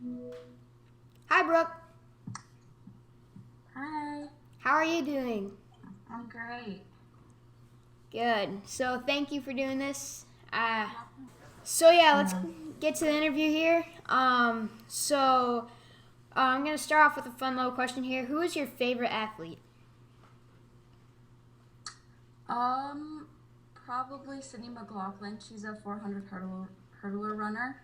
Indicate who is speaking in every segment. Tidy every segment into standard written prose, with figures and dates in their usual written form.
Speaker 1: Hi, Brooke.
Speaker 2: Hi,
Speaker 1: How are you doing?
Speaker 2: I'm great.
Speaker 1: Good. So, thank you for doing this. So yeah, let's
Speaker 2: Yeah.
Speaker 1: get to the interview here. I'm gonna start off with a fun little question here. Who is your favorite athlete?
Speaker 2: Um, Probably Sydney McLaughlin. She's a 400 hurdler runner,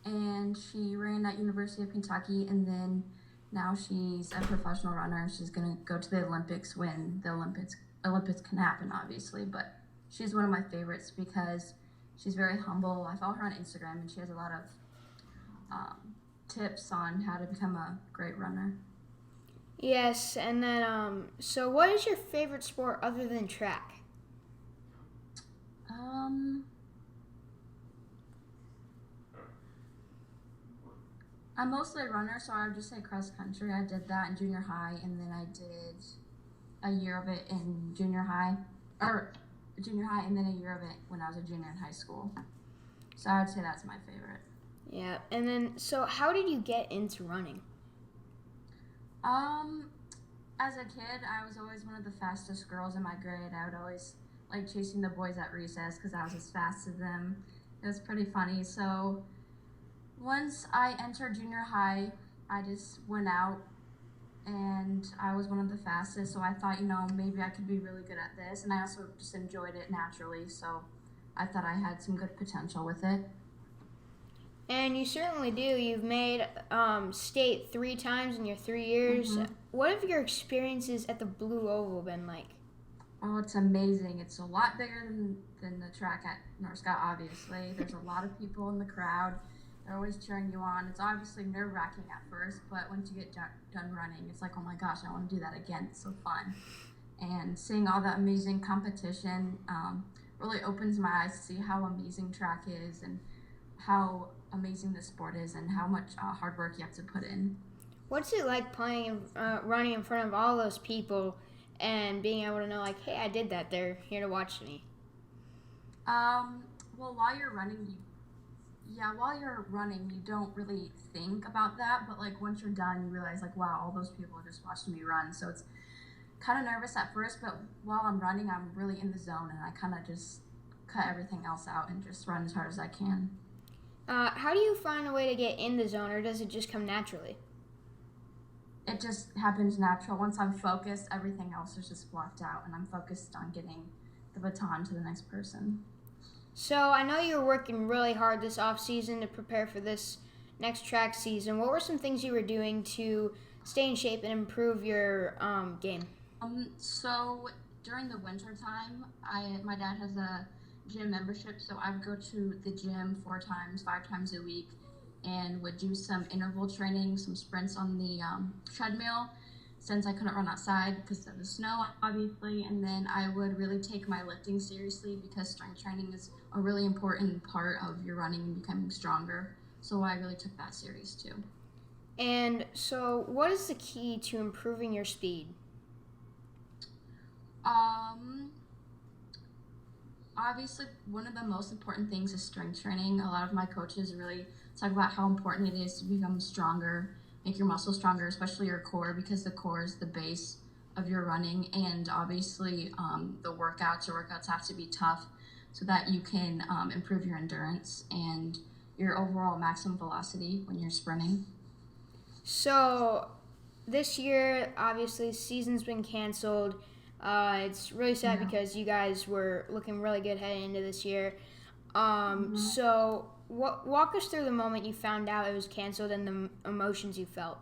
Speaker 2: and she ran at University of Kentucky, and then now she's a professional runner. She's gonna go to the Olympics when the Olympics can happen, obviously. But she's one of my favorites because she's very humble. I follow her on Instagram, and she has a lot of um, tips on how to become a great runner.
Speaker 1: Yes, and then so what is your favorite sport other than track?
Speaker 2: Um, I'm mostly a runner, so I would just say cross country. I did that in junior high, and then I did a year of it in or junior high, and then a year of it when I was a junior in high school. So I would say that's my favorite.
Speaker 1: Yeah, and then so how did you get into running?
Speaker 2: Um, as a kid, I was always one of the fastest girls in my grade. I would always like chasing the boys at recess because I was as fast as them. It was pretty funny. So once I entered junior high, I just went out and I was one of the fastest. So I thought, maybe I could be really good at this. And I also just enjoyed it naturally. So I thought I had some good potential with it.
Speaker 1: And you certainly do. You've made state 3 times in your 3 years.
Speaker 2: Mm-hmm.
Speaker 1: What have your experiences at the Blue Oval been like?
Speaker 2: Oh, it's amazing. It's a lot bigger than the track at North Scott, obviously. There's a lot of people in the crowd. They're always cheering you on. It's obviously nerve wracking at first, but once you get done running, it's like, oh my gosh, I want to do that again. It's so fun. And seeing all the amazing competition really opens my eyes to see how amazing track is and how amazing this sport is and how much hard work you have to put in.
Speaker 1: What's it like running in front of all those people and being able to know, like, hey, I did that. They're here to watch me.
Speaker 2: Um, well, while you're running, you don't really think about that, but like once you're done, you realize like, wow, all those people just watched me run. So it's kind of nervous at first, but while I'm running, I'm really in the zone and I kind of just cut everything else out and just run as hard as I can.
Speaker 1: How do you find a way to get in the zone, or does it just come naturally?
Speaker 2: It just happens natural. Once I'm focused, everything else is just blocked out and I'm focused on getting the baton to the next person.
Speaker 1: So I know you're working really hard this off season to prepare for this next track season. What were some things you were doing to stay in shape and improve your game?
Speaker 2: So during the winter time, my dad has a gym membership, so I would go to the gym 4 times, 5 times a week, and would do some interval training, some sprints on the treadmill, since I couldn't run outside because of the snow, obviously. And then I would really take my lifting seriously because strength training is a really important part of your running and becoming stronger. So I really took that serious too.
Speaker 1: And so, what is the key to improving your speed?
Speaker 2: Um, Obviously, one of the most important things is strength training. A lot of my coaches really talk about how important it is to become stronger, make your muscles stronger, especially your core, because the core is the base of your running. And obviously, your workouts have to be tough so that you can improve your endurance and your overall maximum velocity when you're sprinting.
Speaker 1: So, this year, obviously, season's been canceled. It's really sad
Speaker 2: Yeah.
Speaker 1: because you guys were looking really good heading into this year.
Speaker 2: Mhm.
Speaker 1: Walk us through the moment you found out it was canceled and the emotions you felt.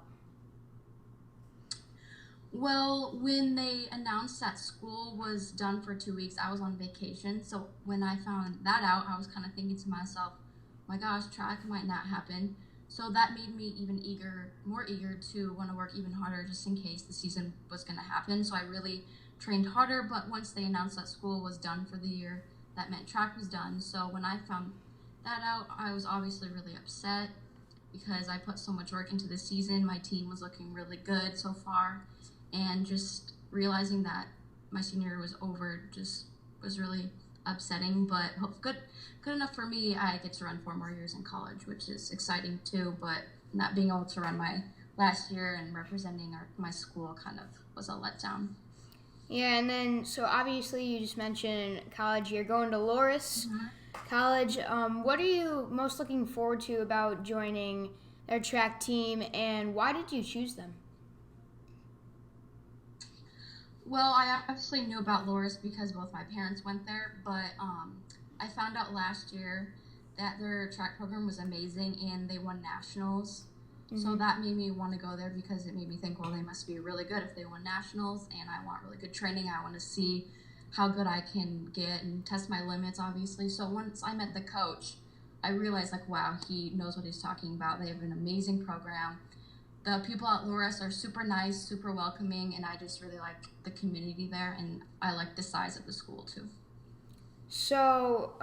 Speaker 2: Well, when they announced that school was done for 2 weeks, I was on vacation. So when I found that out, I was kind of thinking to myself, my gosh, track might not happen. So that made me more eager to want to work even harder just in case the season was going to happen. So I really trained harder. But once they announced that school was done for the year, that meant track was done. So when I found that out, I was obviously really upset because I put so much work into the season. My team was looking really good so far, and just realizing that my senior year was over just was really upsetting. But good enough for me. I get to run 4 more years in college, which is exciting too. But not being able to run my last year and representing my school kind of was a letdown.
Speaker 1: Yeah, and then so obviously you just mentioned college. You're going to Loris College. What are you most looking forward to about joining their track team, and why did you choose them?
Speaker 2: Well, I obviously knew about Loris because both my parents went there, but I found out last year that their track program was amazing and they won nationals. So that made me want to go there because it made me think, well, they must be really good if they won nationals, and I want really good training. I want to see how good I can get and test my limits, obviously. So once I met the coach, I realized, like, wow, he knows what he's talking about. They have an amazing program. The people at Loris are super nice, super welcoming, and I just really like the community there, and I like the size of the school too.
Speaker 1: So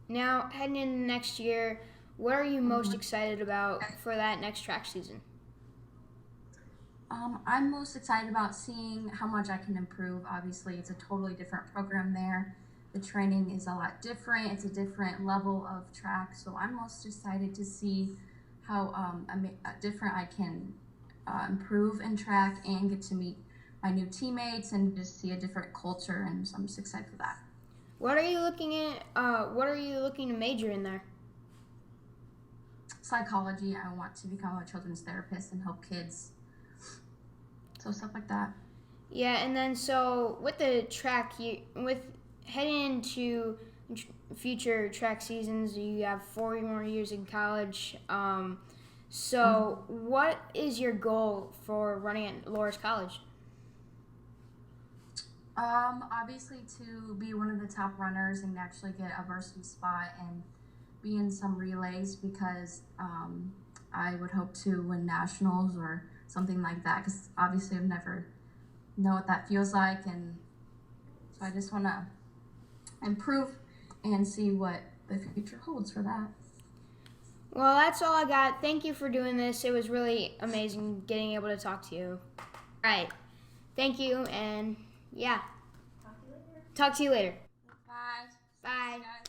Speaker 1: now heading into next year, what are you most excited about for that next track season?
Speaker 2: I'm most excited about seeing how much I can improve. Obviously, it's a totally different program there. The training is a lot different. It's a different level of track. So I'm most excited to see how different I can improve in track and get to meet my new teammates and just see a different culture. And so I'm just excited for that.
Speaker 1: What are you looking at? What are you looking to major in there?
Speaker 2: Psychology. I want to become a children's therapist and help kids. So stuff like that.
Speaker 1: Yeah, and then so with the track, with heading into future track seasons, you have 4 more years in college. So what is your goal for running at Loris College?
Speaker 2: Obviously to be one of the top runners and actually get a varsity spot and be in some relays because I would hope to win nationals or something like that because obviously I've never know what that feels like, and so I just want to improve and see what the future holds for that.
Speaker 1: Well, that's all I got. Thank you for doing this. It was really amazing getting able to talk to you. All right. Thank you, and yeah.
Speaker 2: Talk to you later.
Speaker 1: Talk to you later.
Speaker 2: Bye.
Speaker 1: Bye.
Speaker 2: Guys.